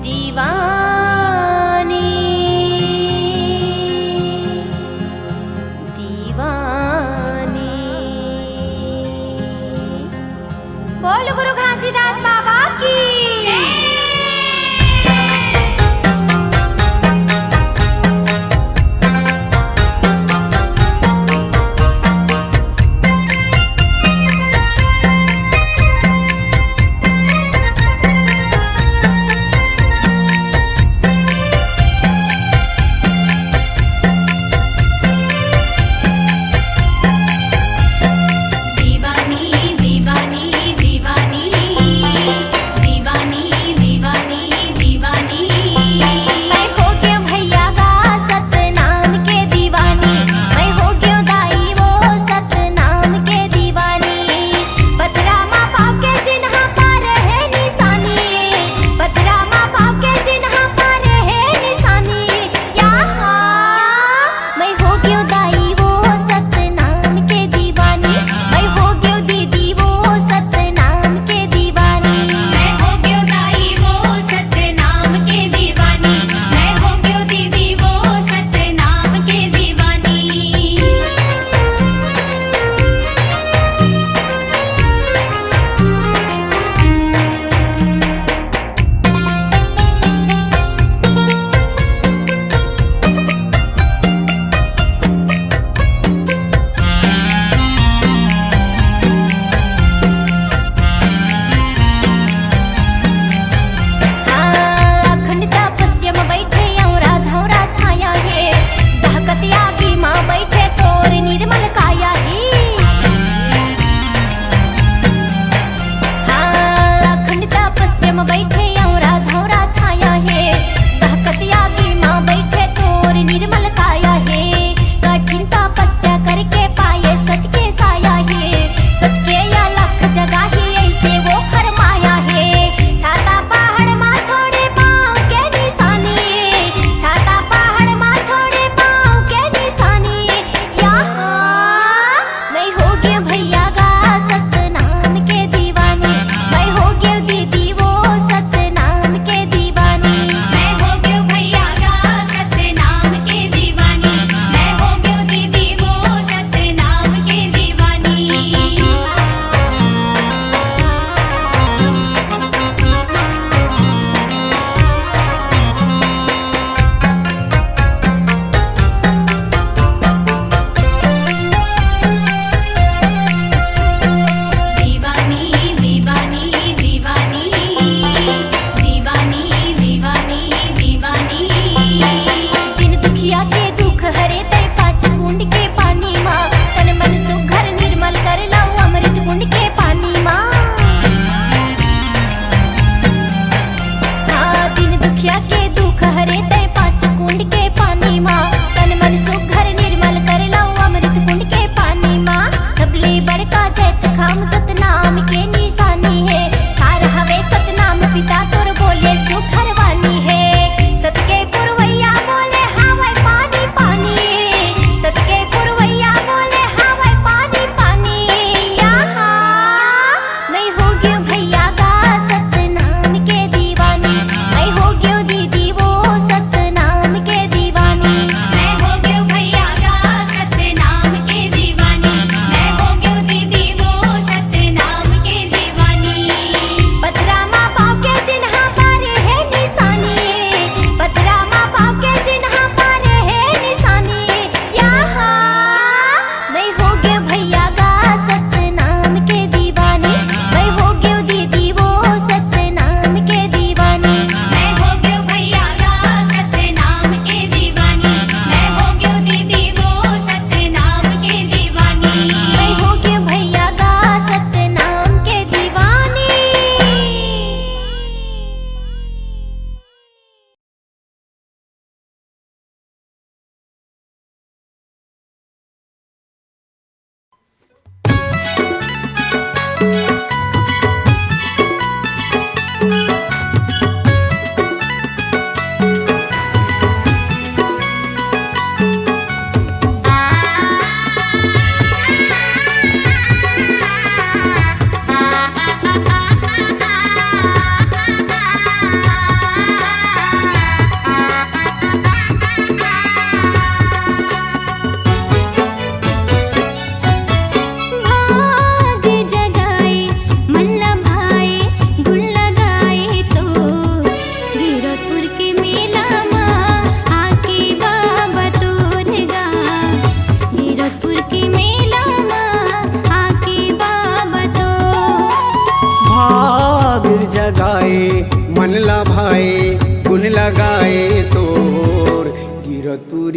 दीवानी दीवानी। बोल गुरु घासीदास बाबा की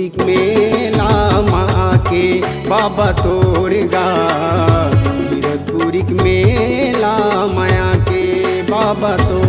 गिरतपुरी मेला माँ के बाबा तोर गा। गिरतपुरी मेला माया के बाबा तो।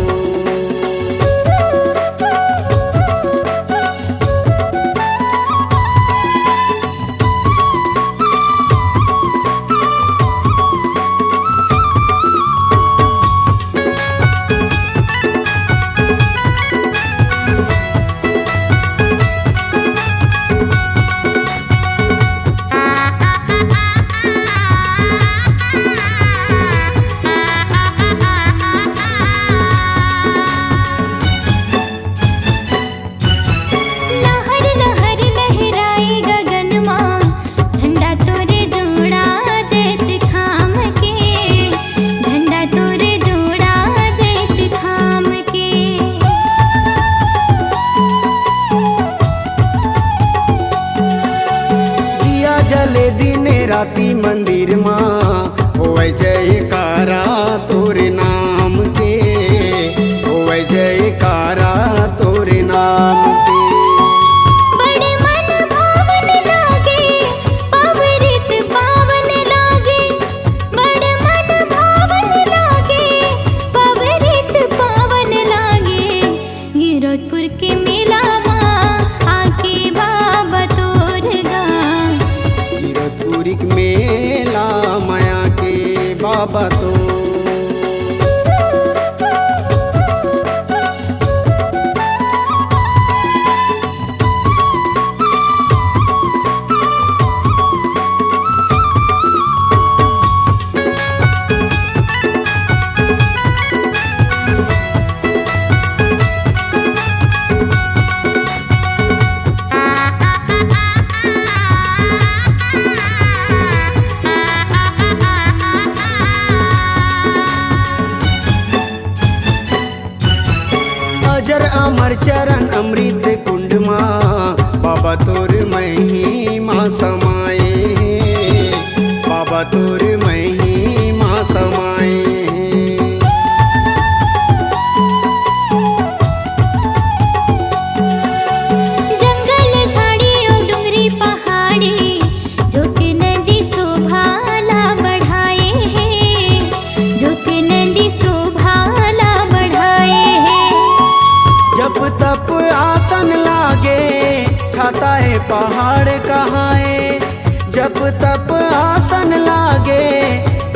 जले दिन राती मंदिर माँ होवे जयकारा तोरे नाम के। होवे जयकारा तोरे नाम के। बड़े मन भावन लागे पवित्र पावन लागे। बड़े मन भावन लागे पवित्र पावन लागे। गिरतपुर के मेला आके बाबा तोर गा। गिरतपुरी मेला माया के बाबा तो। अजर अमर चरण अमृत कुंड माँ बाबा तोर महिमा समाए। बाबा तोर महिमा समाए। जंगल झाड़ी और डुंगरी पहाड़ी जो के नदी शोभाला बढ़ाए हैं। जो के नदी शोभाला बढ़ाए हैं। जब तप आसन लागे छाता है पहाड़ कहाँ है। जब तप आसन लागे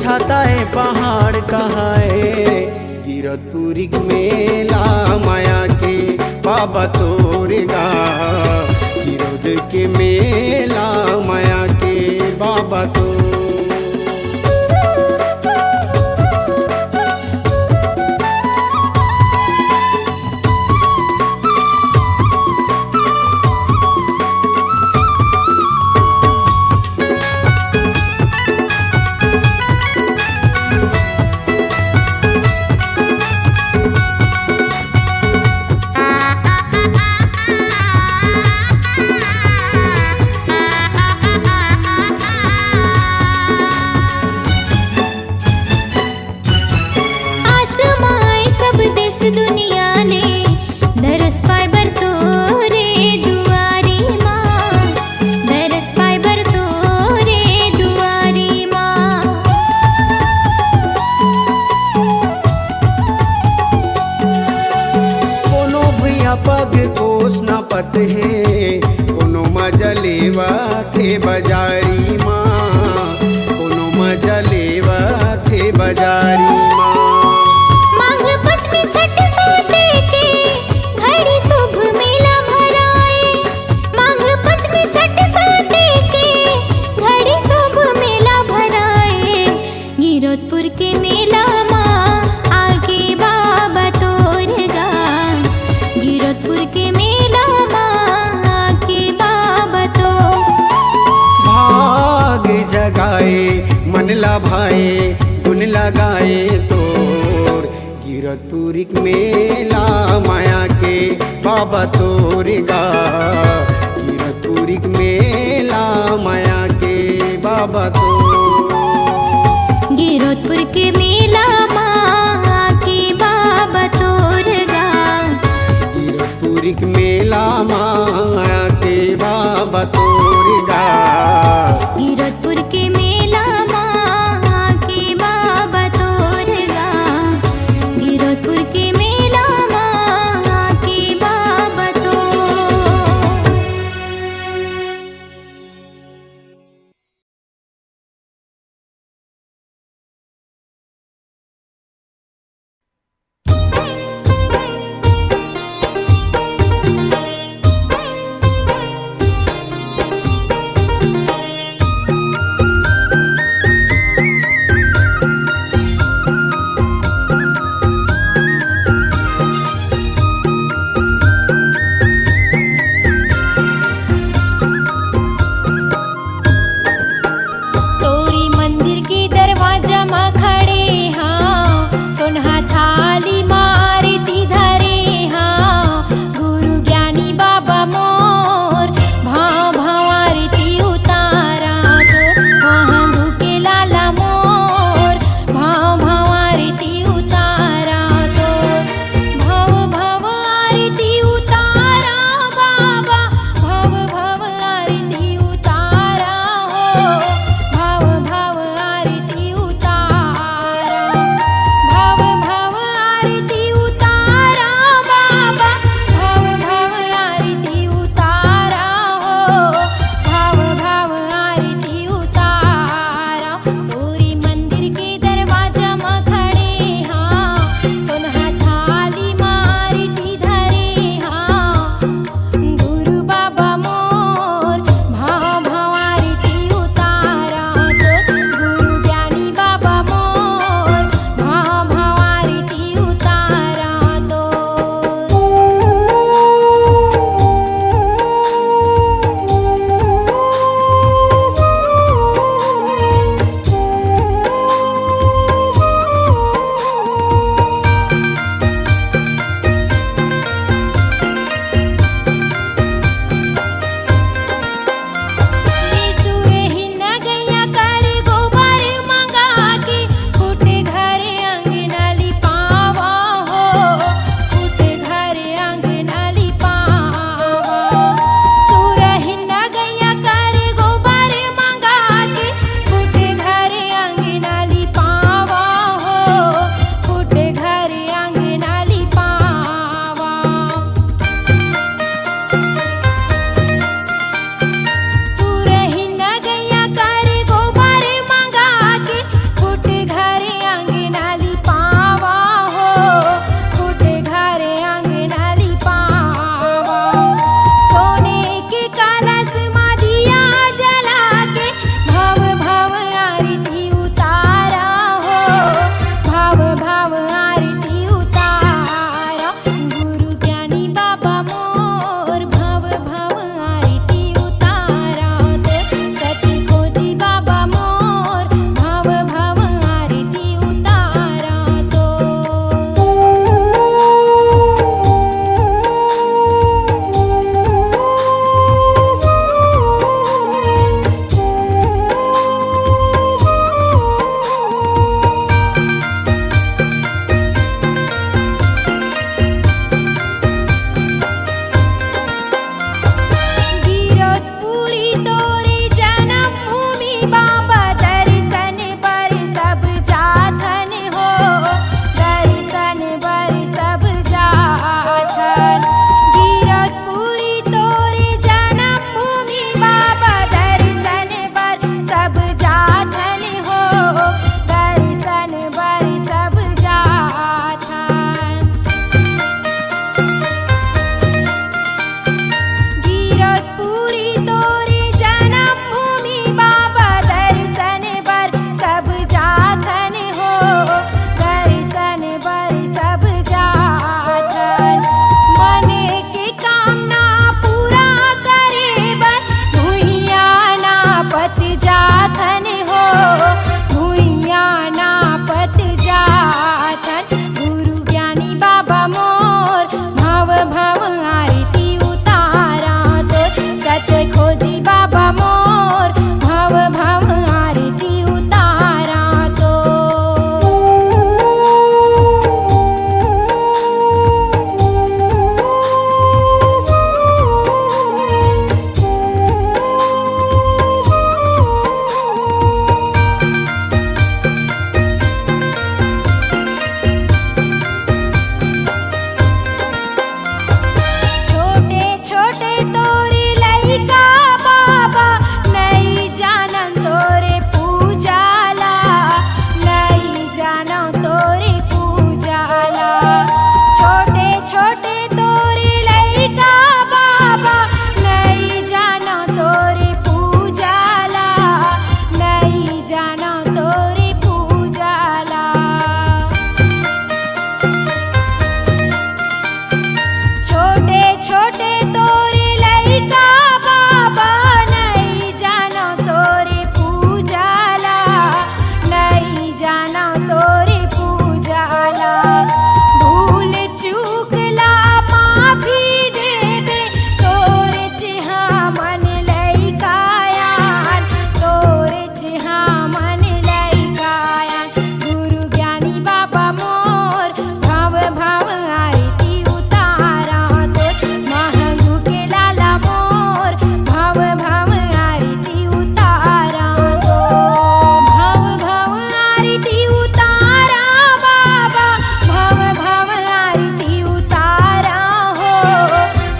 छाता है पहाड़ कहाँ है। गिरतपुरी मेला माया के बाबा तोर गा। गिरद के मेला माया के बाबा तो। दुनिया ने दरस पाए बर तोरे दुआरी माँ। दरस पाए बर तोरे दुआरी माँ। कोनो भैया पग कोस न पत है। कोनो मजलेवा थे बजारी माँ। कोनो मजलेवा थे बजारी माँ। गिरतपुर के मेला आके बाबा तोर गा। गिरतपुर के मेला आके बाबा तो। भाग जगाए मन लाभाए गुन लगाए तोर। गिरतपुरी मेला माया के बाबा तोर गा। गिरतपुरी मेला माया के बाबा तो। गिरतपुर के मेला आके बाबा तोर गा। गिरतपुरी मेला माया के बाबा खोजी बाबा मोर भव भव आरती उतारा तो। छोटे छोटे तोरी लइका बाबा नहीं जानन तोरे पूजाला, नहीं जानन तोरे पूजाला। छोटे छोटे तोरी लइका बाबा नहीं जानन तोरे पूजाला, नहीं जानन तोरे पूजाला। छोटे छोटे तोरे लइका बाबा नहीं जानो तोरे पूजाला, नहीं जानो तोरे पूजाला। भूल चूकला माफी दे दे तोरे चिहा मन लइकायान, तोरे चिहा मन लइकायान। गुरु ज्ञानी बाबा मोर भव भव आरती उतारा तोर। महंगू के लाला मोर भव भव आरती उतारा तो। भव भव आरती उतारा बाबा, भव भव आरती उतारा हो,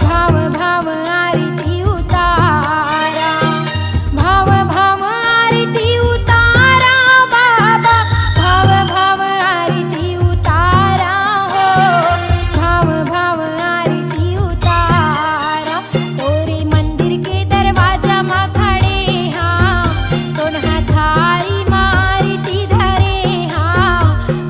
भव भव आरती उतारा। भव भव आरती उतारा बाबा, भव भव आरती उतारा हो, भव भव आरती उतारा। तोरे मंदिर के दरवाजा मा खड़े हाँ, सोनहा थारी मारती धरे हाँ।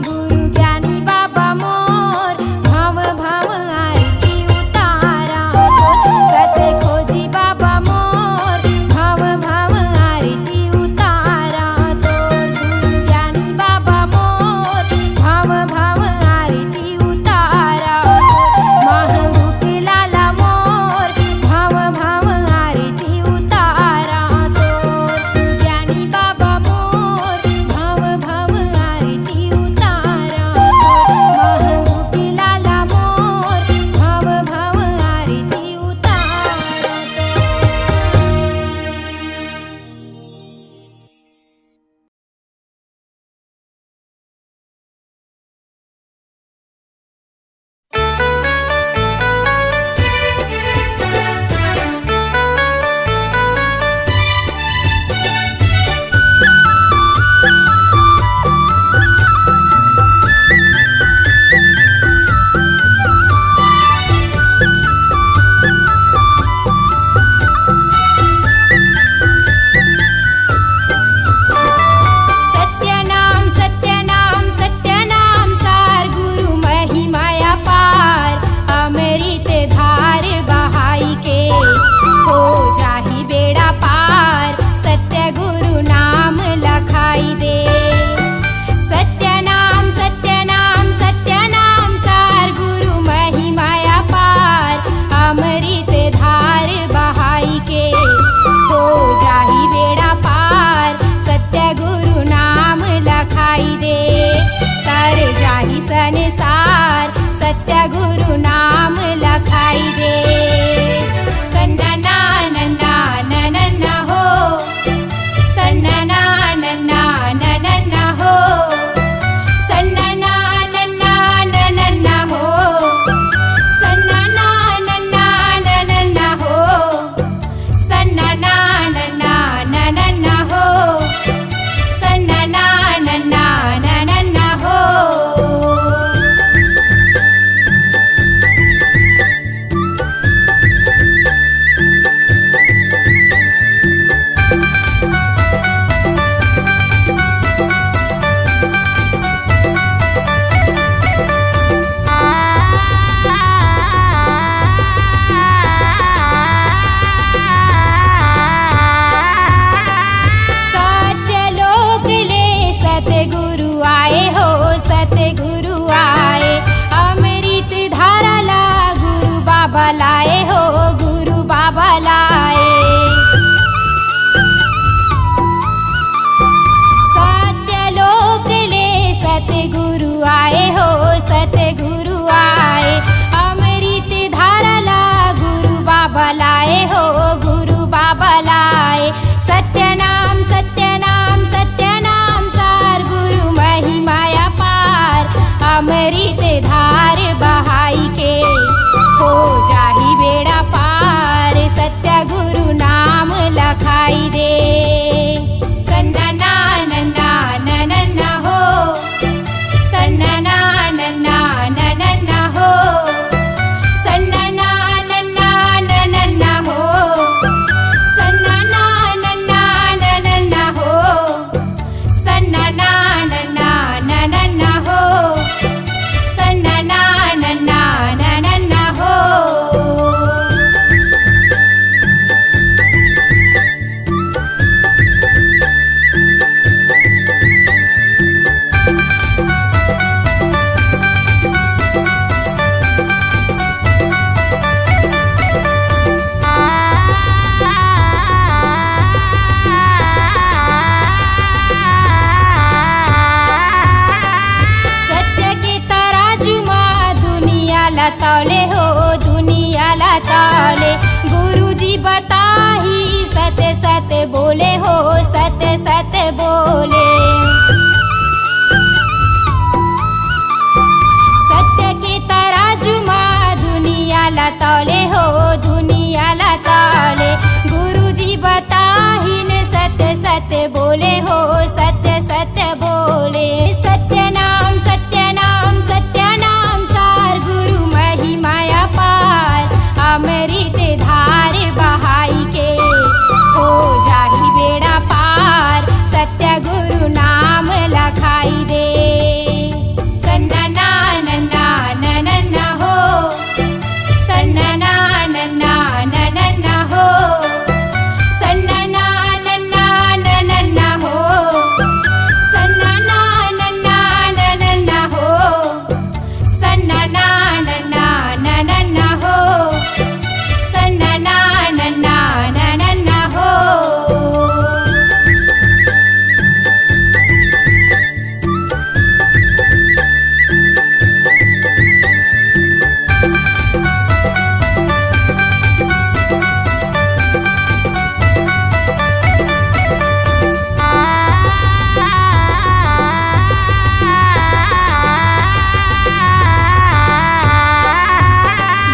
गुरु ज्ञानी बाबा मोर भव भव आरती उतारा तो। सत खोजी बाबा मोर भव भव आरती उतारा तो। गुरु ज्ञानी बाबा मोर भव भव आरती उतारा तो। महंगू के लाला मोर भव भव आरती उतारा तो। ज्ञानी बाबा मोर भव भव आरती उतारा तो। महंगू के लाला मोर भव भव आरती उतारा तो। सत्यनाम सत्यनाम सत्यनाम सार गुरु महिमाया पार। अमृत धार बहाई के हो जाहि बेड़ा पार। सत्य गुरु नाम लखाई दे। सत्यनाम सत्यनाम सत्यनाम सार गुरु महिमाया पार। अमृत धार बहाई के हो जाहि बेड़ा पार। सत्य गुरु नाम लखाई दे। तर जाहि संसार सत्य गुरु नाम लखाई दे। सन्नना नन्ना नन्ना हो, सन्नना नन्ना नन्ना हो, सन्नना नन्ना नन्ना हो, सन्नना नन्ना नन्ना हो, सन्नना नन्ना नन्ना हो, सन्नना नन्ना नन्ना हो। बाबा लाए हो, गुरु बाबा लाए। तौले हो दुनियाला तौले। गुरुजी बताही सत सत बोले हो सत सत बोले। सत्य के तराजू माँ दुनियाला तौले हो दुनियाला तौले। गुरुजी बताहीन सत सत बोले हो सत सत बोले। सत्य नाम सार गुरु महिमाया पार। अमृत धार बहाई के हो जाही बेड़ा पार। सत्य गुरु नाम लखाई दे। सन्ना नन्ना नन्ना हो सन्ना नन्ना हो सन्ना नन्ना हो सन्ना नन्ना हो सन्ना नन्ना हो सन्ना नन्ना हो।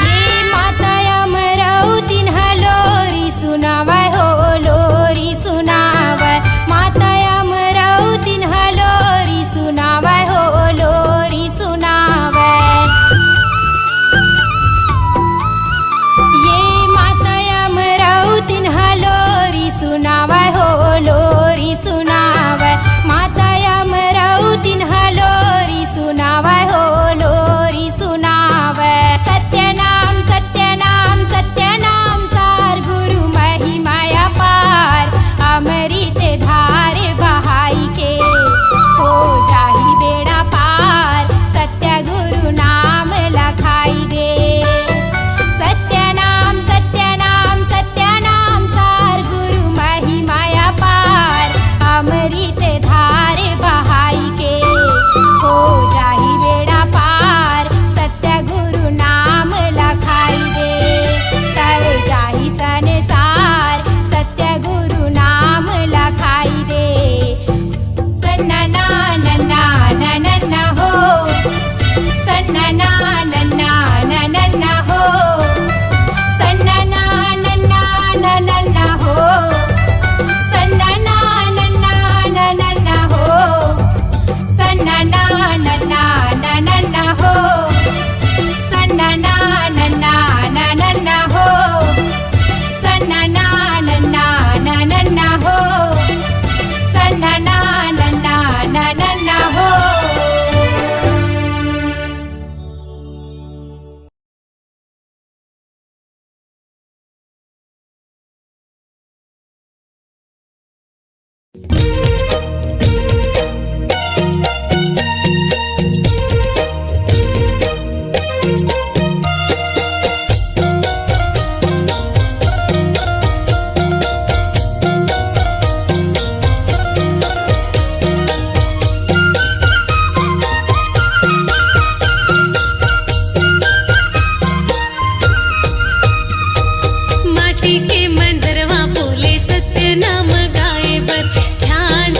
ये माता अमरावतीन लोरी सुनावय हो लोरी सुनावय। माता अमरावतीन लोरी सुनावय हो लोरी सुनावय। ये माता अमरावतीन लोरी सुनावय हो लोरी सुनावय। माता अमरावतीन लोरी सुनावय हो लोरी सुनावय। सत्य नाम सार गुरु महिमाया पार। अमृत धार बहाई के हो जाही बेड़ा पार। सत्य गुरु नाम लखाई दे। सत्य नाम सार गुरु महिमाया पार। अमृत धार बहाई के हो जाही बेड़ा पार। सत्य गुरु नाम लखाई दे। तर जाही संसार सत्य गुरु नाम लखाई दे। सन्ना नन्ना हो सन्ना नन्ना हो सन्ना नन्ना हो सन्ना नन्ना हो सन्ना नन्ना हो सन्ना नन्ना हो सन्ना नन्ना हो सन्ना नन्ना हो। माटी के मंदरवा बोले सत्य नाम गाए बर। छान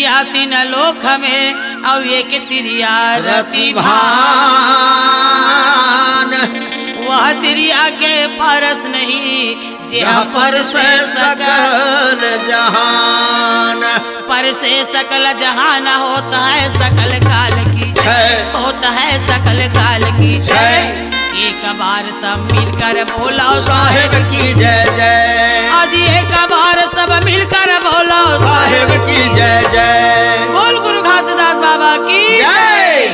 तिरिया तीन लोक में और एक तिरिया रतिभान वह तिरिया के परस नहीं जहाँ पर से सकल जहान पर से सकल जहान होता है सकल काल की जय होता है सकल काल की जय एक बार सब मिलकर बोलो साहेब की जय जय आज एक बार सब मिलकर बोलो साहेब की जय जय बोल गुरु घासीदास बाबा की जय।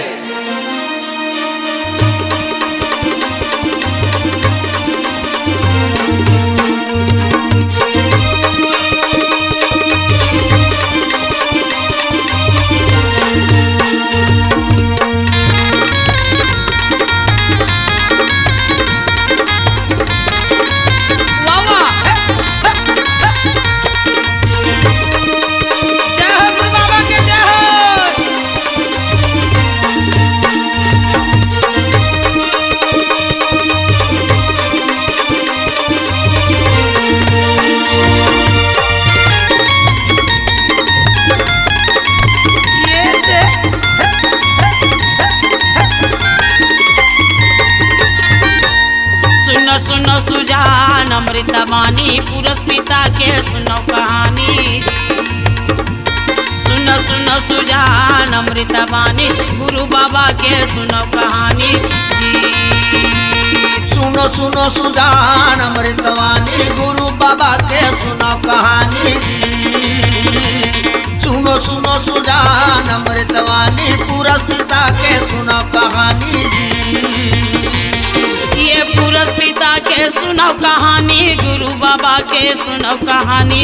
जय हो गुरु बाबा के जय हो। ये दे। सुनो सुनो सुजान अमृतवाणी पुरुष पिता के सुनो कहानी सुनो सुनो सुजान अमृतवाणी गुरु बाबा के सुनो कहानी सुनो सुनो सुजान अमृतवाणी गुरु बाबा के सुनो कहानी सुनो सुनो सुजान अमृतवाणी पुरुष पिता के सुनो कहानी ये पुरुष पिता के सुनो कहानी गुरु बाबा के सुनो कहानी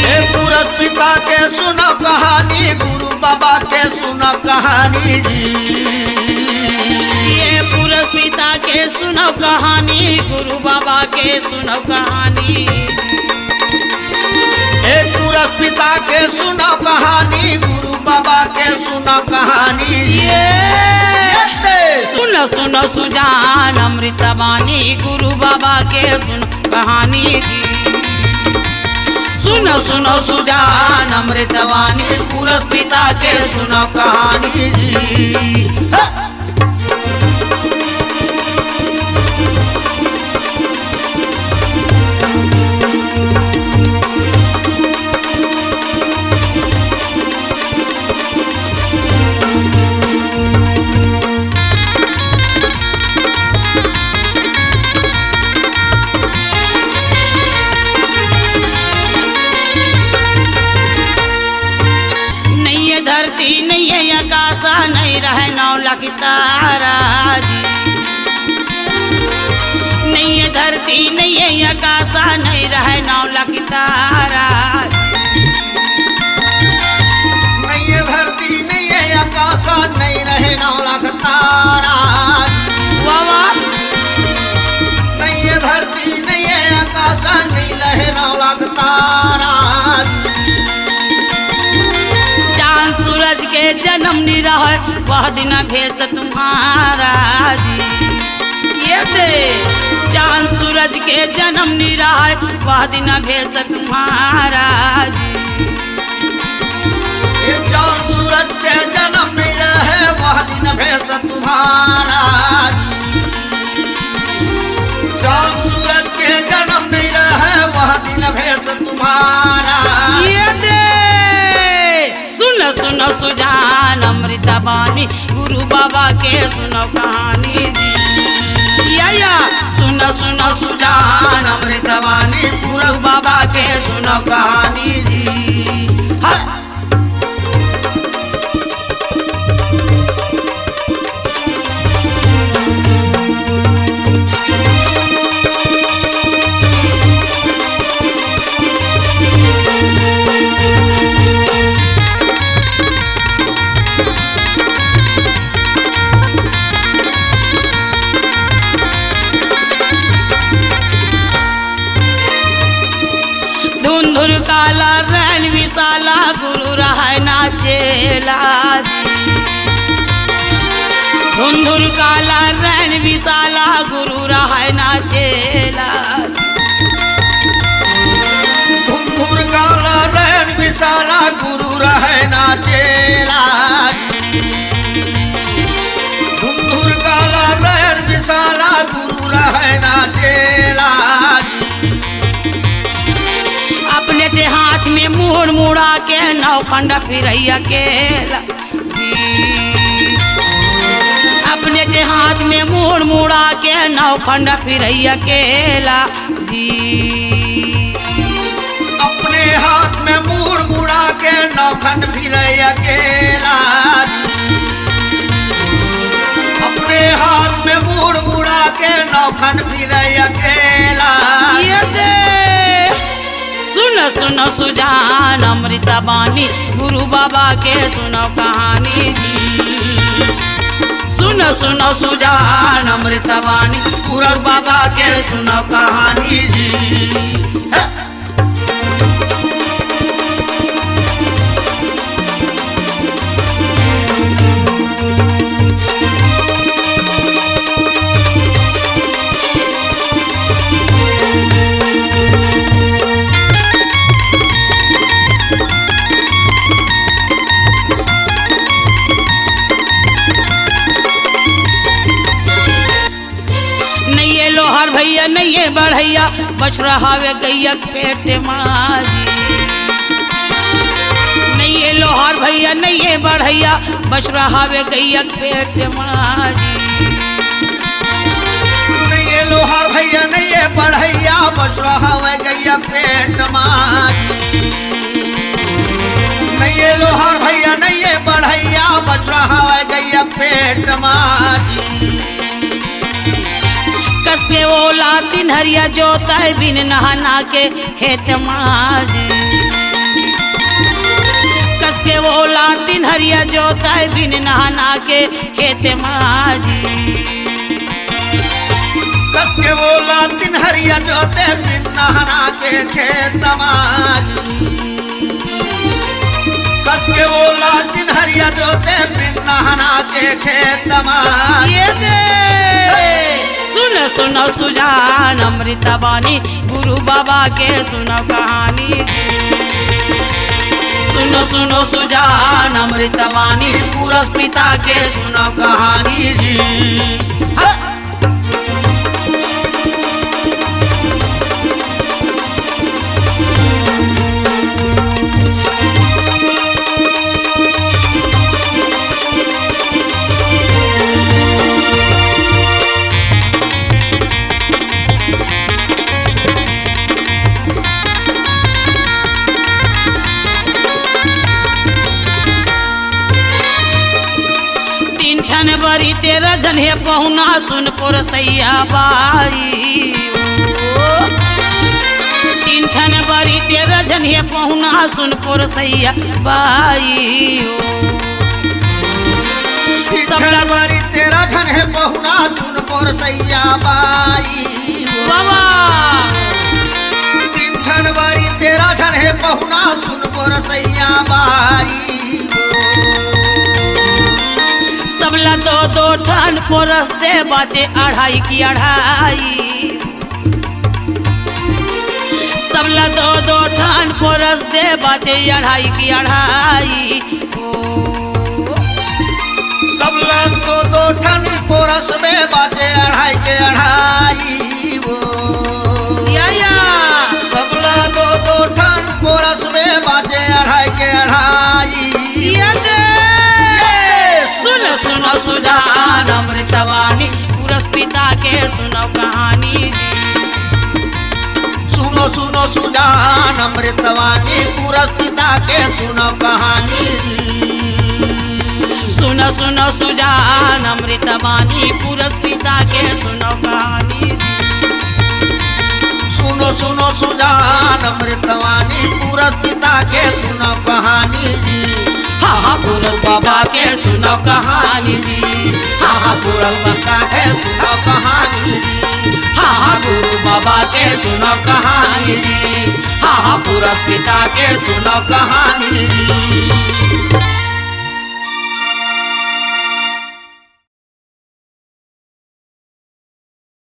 हे पुरुष पिता के सुनो कहानी गुरु बाबा के सुनो कहानी ये पुरुष पिता के सुनो कहानी गुरु बाबा के सुनो कहानी हे पुरुष पिता के सुनो कहानी गुरु बाबा के सुनो कहानी ये सुनो सुनो सुजान अमृतवाणी गुरु बाबा के सुनो कहानी जी सुनो सुनो सुजान अमृतवाणी पुरुष पिता के सुनो कहानी जी हा! नहीं है धरती नहीं है आकाशा नहीं रहे 9 लाख तारा जी नहीं है धरती नहीं है आकाशा नहीं रहे 9 लाख तारा नहीं है धरती नहीं है आकाश नहीं रहे 9 लाख तारा वाह नहीं है धरती नहीं है आकाश नहीं रहे 9 लाख तारा चांद सूरज के जन्म निरह वह दिन भेष तुम्हारा जी ये दे चांद सूरज के जन्म निरह वह दिन भेष तुम्हारा जी ये चांद सूरज के जन्म नहीं रहे वह दिन भेष तुम्हारा चांद सूरज के जन्म नहीं रहे वह दिन भेष तुम्हारा ये दे सुनो सुनो सुजान अमृतवाणी गुरु बाबा के सुनो कहानी जी या सुनो सुनो सुजान अमृतवाणी पुरुष बाबा के सुनो कहानी जी हाँ। धुंधुर काला रैन विशाला गुरु रहा नाचेला जी धुंधुर काला रैन विशाला गुरु रहा नाचेला धुंधुर काला रैन विशाला में मुड़ मुड़ा के नौखंड फिरैया केला जी। अपने जे हाथ में मुड़ मुड़ा के नौखंड फिरैया केला जी। अपने हाथ में मुड़ मुड़ा के नौखंड फिरैया केला जी। अपने हाथ में मुड़ मुड़ा के नौखंड फिरैया केला ये दे सुनो सुनो सुजान अमृता बानी गुरु बाबा के सुनो कहानी जी। सुनो सुनो सुजान अमृता बानी गुरु बाबा के सुनो कहानी जी। नैये लोहार भैया नैये बढ़ैया बच रहा वे गैया पेट माजी। नैये लोहार भैया नैये बढ़ैया बच रहा वे गैया पेट माजी। नैये लोहार भैया नैये बढ़ैया बच रहा वे गैया पेट माजी। नैये लोहार भैया नैये बढ़ैया बच रहा वे गैया पेट माजी। कस के ओला तिनहरिया जोता बिन नहाना के खेत माजी। कस के ओला तिनहरिया जोता बिन नहाना के खेत माजी। कस के बोला तिनहरिया जोते बिन नहाना के खेत माजी। कस के बोला तिनहरिया जोते बिन नहाना के खेत माजी। ये दे सुनो सुनो सुजान अमृता बानी गुरु बाबा के सुनो कहानी। सुनो सुनो सुजान अमृता बानी पुरस पिता के सुनो कहानी जी। हाँ। बरी तेरा जन्हे पहुना सुन पुर सैया बाई। तीन ठन बरी तेरा जन्हे पहुना सुन पुर सैया बाई। सबला बरी तेरा जन्हे पहुना सुन पुर सैया बाई। बाबा तीन ठन बरी तेरा जन्हे पहुना सुन पुर सैया बाई। सबला दो दो ठन पोरसते बाचे अढ़ाई की अढ़ाई। सबला दो दो ठन पोरसते बाचे अढ़ाई की अढ़ाई। सबला दो दो ठन पोरस में बाचे अढ़ाई के अढ़ाई। या सबला दो दो ठन पोरस में बाचे अढ़ाई के अढ़ाई। सुनो सुनो सुजान अमृतवाणी पुरस पिता के सुनो कहानी जी। सुनो सुनो सुजान अमृतवाणी पुरस पिता के सुनो कहानी जी। सुनो सुनो सुजान अमृतवाणी पुरस पिता के सुनो कहानी जी। सुनो सुनो सुजान अमृतवाणी पुरस पिता के सुनो कहानी जी। हाँ हाँ पुरस बाबा के सुनो कहानी जी। हाँ हाँ पुरस पिता के सुनो कहानी जी। हाँ हाँ गुरु बाबा के सुनो कहानी जी। हाँ हाँ पुरस पिता के सुनो कहानी जी।